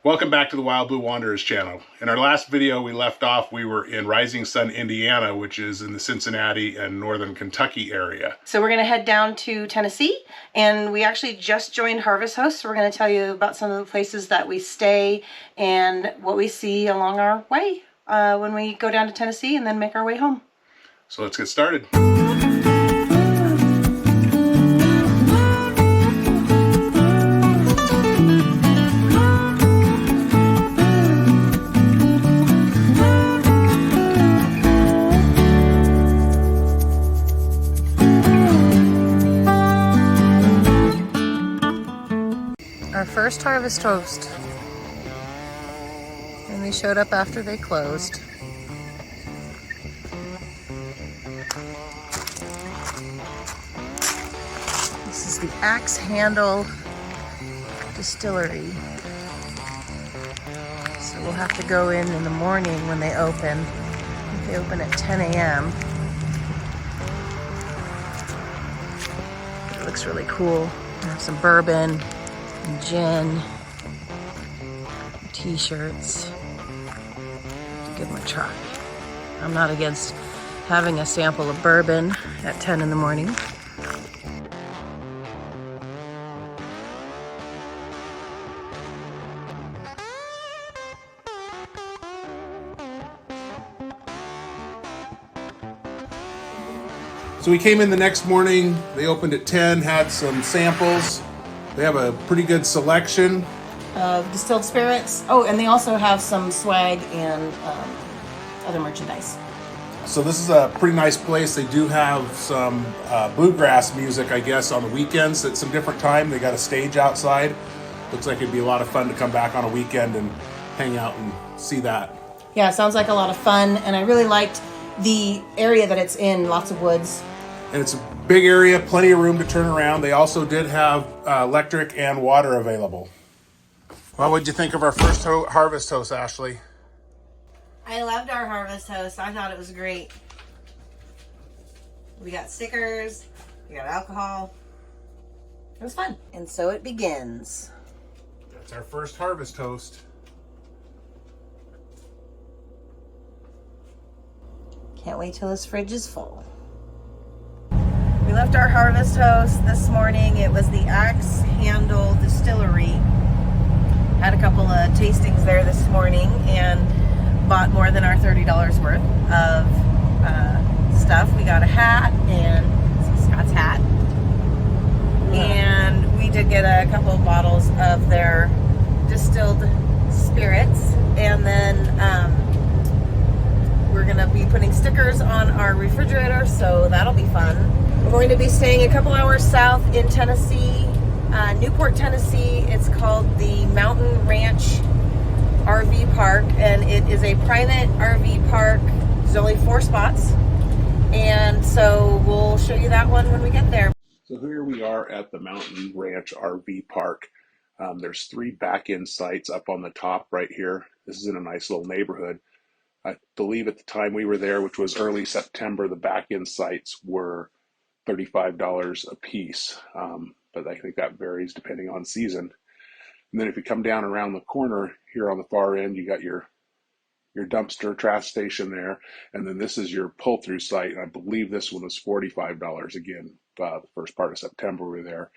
Welcome back to the Wild Blue Wanderers channel. In our last video we left off, we were in Rising Sun, Indiana, which is in the Cincinnati and northern Kentucky area. So we're going to head down to Tennessee, and we actually just joined Harvest Host, so we're going to tell you about some of the places that we stay and what we see along our way when we go down to Tennessee and then make our way home. So let's get started. Our first Harvest Host, and we showed up after they closed. This is the Axe Handle Distillery. So we'll have to go in the morning when they open. I think they open at 10 a.m. It looks really cool. They have some bourbon, gin, t-shirts. Give them a try. I'm not against having a sample of bourbon at 10 in the morning. So we came in the next morning, they opened at 10, had some samples. They have a pretty good selection Of distilled spirits. Oh, and they also have some swag and other merchandise. So this is a pretty nice place. They do have some bluegrass music, I guess, on the weekends at some different time. They got a stage outside. Looks like it'd be a lot of fun to come back on a weekend and hang out and see that. Yeah, it sounds like a lot of fun, and I really liked the area that it's in, lots of woods. And it's a big area, plenty of room to turn around. They also did have electric and water available. Well, what'd you think of our first Harvest Host, Ashley? I loved our Harvest Host. I thought it was great. We got stickers, we got alcohol. It was fun. And so it begins. That's our first Harvest Host. Can't wait till this fridge is full. We left our Harvest Host this morning. It was the Axe Handle Distillery. Had a couple of tastings there this morning and bought more than our $30 worth of stuff. We got a hat and Scott's hat. And we did get a couple of bottles of their distilled spirits. And then we're going to be putting stickers on our refrigerator, so that'll be fun. We're going to be staying a couple hours south in Tennessee, Newport, Tennessee. It's called the Mountain Ranch RV Park, and it is a private RV park. There's only 4 spots, and so we'll show you that one when we get there. So here we are at the Mountain Ranch RV Park. There's 3 back-end sites up on the top right here. This is in a nice little neighborhood. I believe at the time we were there, which was early September, the back-end sites were $35 a piece, but I think that varies depending on season. And then if you come down around the corner here on the far end, you got your dumpster trash station there, and then this is your pull-through site, and I believe this one was $45 again. The first part of September we were there.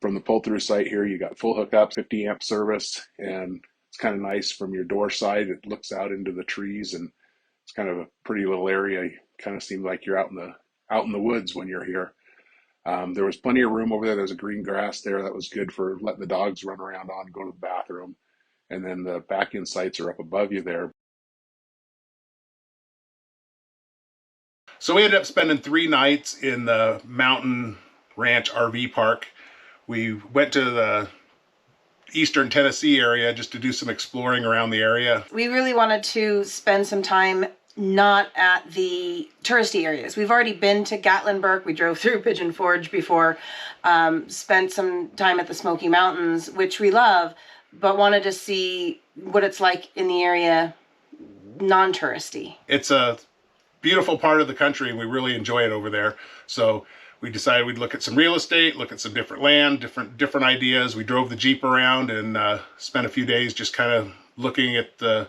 From the pull-through site here, you got full hookup, 50 amp service, and it's kind of nice from your door side. It looks out into the trees, and it's kind of a pretty little area. You kind of seem like you're out in the woods when you're here. There was plenty of room over there. There's a green grass there that was good for letting the dogs run around on, go to the bathroom. And then the back end sites are up above you there. So we ended up spending 3 nights in the Mountain Ranch RV Park. We went to the eastern Tennessee area just to do some exploring around the area. We really wanted to spend some time not at the touristy areas. We've already been to Gatlinburg. We drove through Pigeon Forge before, spent some time at the Smoky Mountains, which we love, but wanted to see what it's like in the area non-touristy. It's a beautiful part of the country and we really enjoy it over there. So we decided we'd look at some real estate, look at some different land, different ideas. We drove the Jeep around and spent a few days just kind of looking at the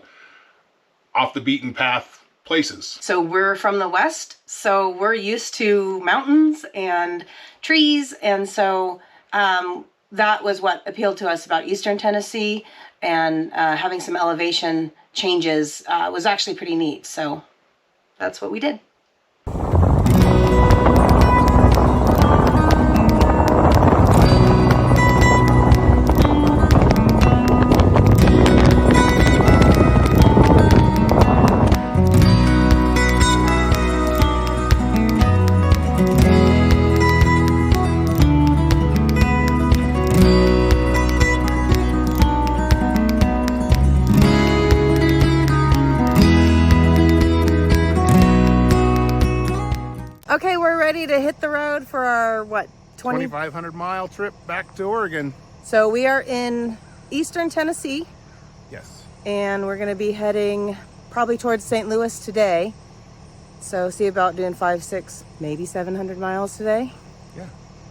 off the beaten path places. So we're from the West, so we're used to mountains and trees, and so that was what appealed to us about Eastern Tennessee, and having some elevation changes was actually pretty neat. So that's what we did. Okay, we're ready to hit the road for our, what, 2,500 mile trip back to Oregon. So we are in Eastern Tennessee. Yes. And we're going to be heading probably towards St. Louis today. So see about doing 500, 600, maybe 700 miles today. Yeah,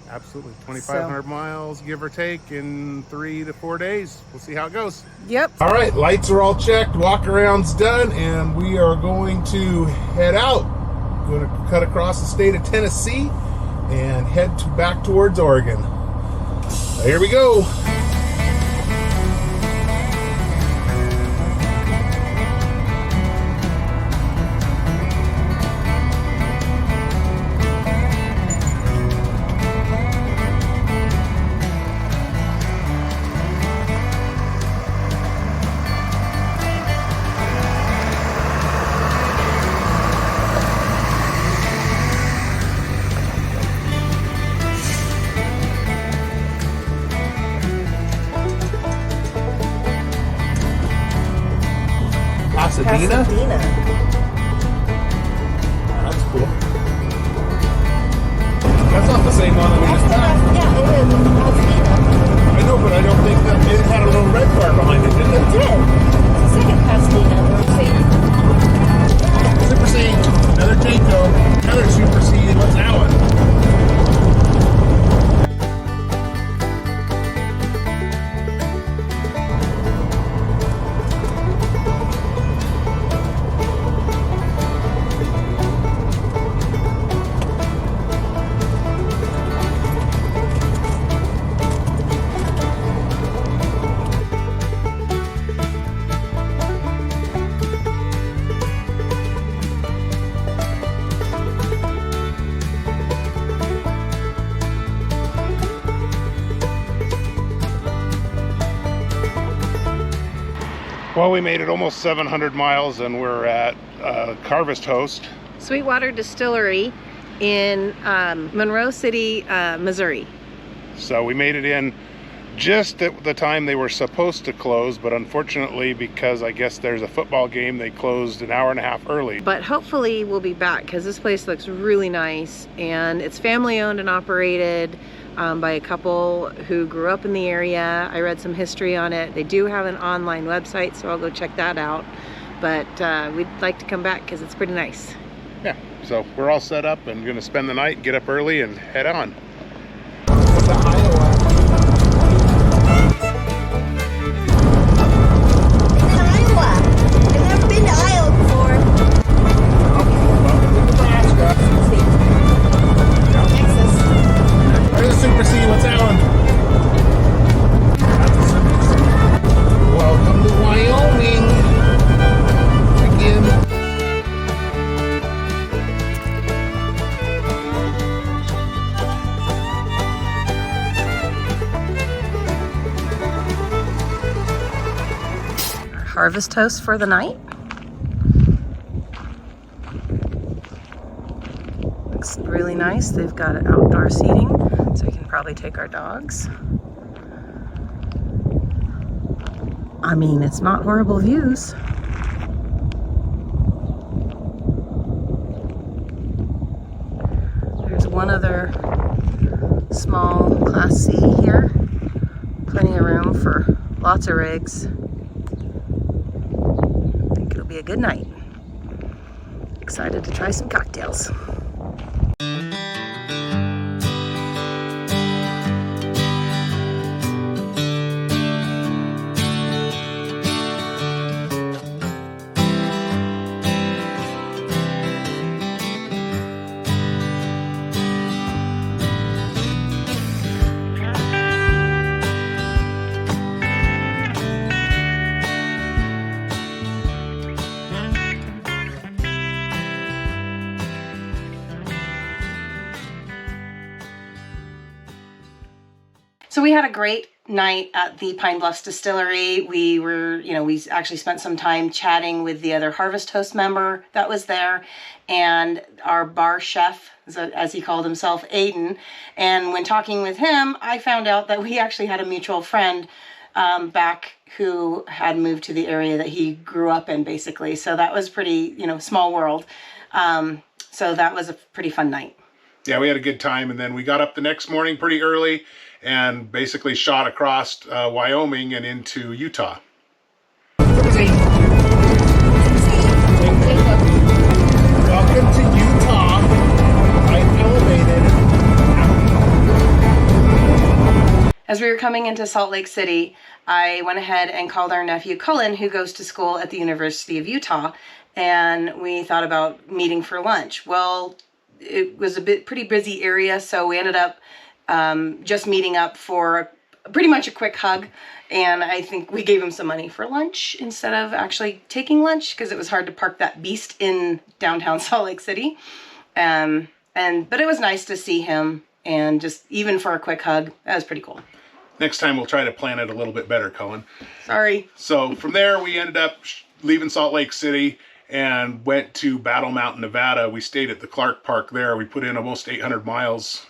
absolutely. 2,500 miles, give or take, in 3 to 4 days. We'll see how it goes. Yep. All right, lights are all checked, walk around's done, and we are going to head out. Going to cut across the state of Tennessee and head back towards Oregon. Here we go. Pasadena? That's cool. That's not the same one that we just passed. Yeah, it is. Pasadena. I know, but I don't think that it had a little red car behind it, didn't it? It did. It's a second Pasadena. Super C. Another Taco. Another Super C. What's that one? Well, we made it almost 700 miles and we're at Harvest Host. Sweetwater Distillery in Monroe City, Missouri. So we made it in just at the time they were supposed to close, but unfortunately, because I guess there's a football game, they closed an hour and a half early. But hopefully we'll be back because this place looks really nice, and it's family owned and operated by a couple who grew up in the area. I read some history on it. They do have an online website, so I'll go check that out. But we'd like to come back because it's pretty nice. Yeah, so we're all set up and gonna spend the night, get up early and head on. Super C, what's that one? That's a Super C. Welcome to Wyoming. Again. Our harvest toast for the night. Looks really nice. They've got an outdoor seating, so we can probably take our dogs. I mean, it's not horrible views. There's one other small Class C here. Plenty of room for lots of rigs. I think it'll be a good night. Excited to try some cocktails. we had a great night at the Pine Bluffs Distillery. We were, we actually spent some time chatting with the other Harvest Host member that was there, and our bar chef, as he called himself, Aiden. And when talking with him, I found out that we actually had a mutual friend back who had moved to the area that he grew up in, basically. So that was pretty, small world. So that was a pretty fun night. Yeah, we had a good time, and then we got up the next morning pretty early and basically shot across Wyoming and into Utah. Welcome to Utah. I'm elevated. As we were coming into Salt Lake City, I went ahead and called our nephew Cullen, who goes to school at the University of Utah, and we thought about meeting for lunch. Well, it was a pretty busy area, so we ended up just meeting up for pretty much a quick hug, and I think we gave him some money for lunch instead of actually taking lunch, because it was hard to park that beast in downtown Salt Lake City. But it was nice to see him, and just even for a quick hug, that was pretty cool. Next time we'll try to plan it a little bit better, Cullen. Sorry. So from there we ended up leaving Salt Lake City and went to Battle Mountain, Nevada. We stayed at the Clark Park there. We put in almost 800 miles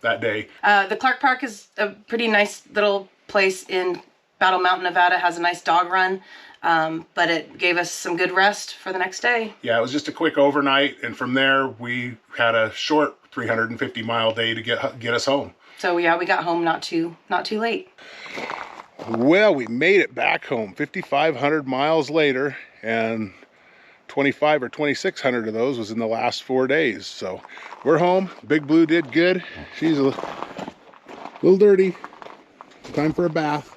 that day. The Clark Park is a pretty nice little place in Battle Mountain, Nevada. It has a nice dog run, but it gave us some good rest for the next day. Yeah, it was just a quick overnight, and from there we had a short 350-mile day to get us home. So yeah, we got home not too late. Well, we made it back home 5,500 miles later, and 25 or 2,600 of those was in the last 4 days. So we're home. Big Blue did good. She's a little dirty. Time for a bath.